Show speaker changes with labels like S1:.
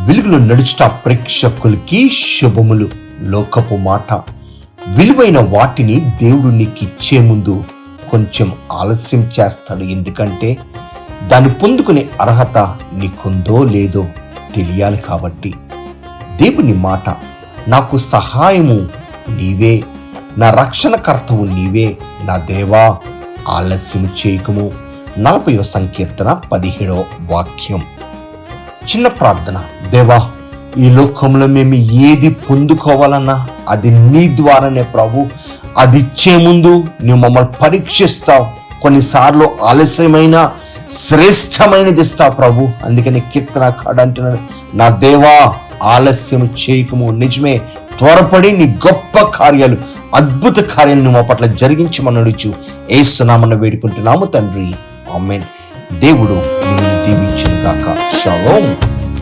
S1: వెలుగులో నడుచుట ప్రేక్షకులకి శుభములు. లోకపు మాట, విలువైన వాటిని దేవుడు నీకు ఇచ్చే ముందు కొంచెం ఆలస్యం చేస్తాడు. ఎందుకంటే దాన్ని పొందుకునే అర్హత నీకుందో లేదో తెలియాలి. కాబట్టి దేవుని మాట, నాకు సహాయము నీవే, నా రక్షణకర్తవు నీవే, నా దేవా ఆలస్యం చేయకము. 40వ సంకీర్తన 17వ వాక్యం. చిన్న ప్రార్థన. దేవా, ఈ లోకంలో మేము ఏది పొందుకోవాలన్నా అది నీ ద్వారానే ప్రభు. అది ఇచ్చే ముందు నువ్వు మమ్మల్ని పరీక్షిస్తావు. కొన్నిసార్లు ఆలస్యమైన శ్రేష్టమైనది ఇస్తావు ప్రభు. అందుకని కీర్తనకారుడు అంటున్నాడు, నా దేవా ఆలస్యం చేయకము. నిజమే, త్వరపడి నీ గొప్ప కార్యాలు, అద్భుత కార్యాలను మా పట్ల జరిగించమనడుచు యేసు నామమున వేడుకుంటున్నాము తండ్రి, ఆమేన్. దేవుడు నిన్ను దీవించును గాక. షలోమ్.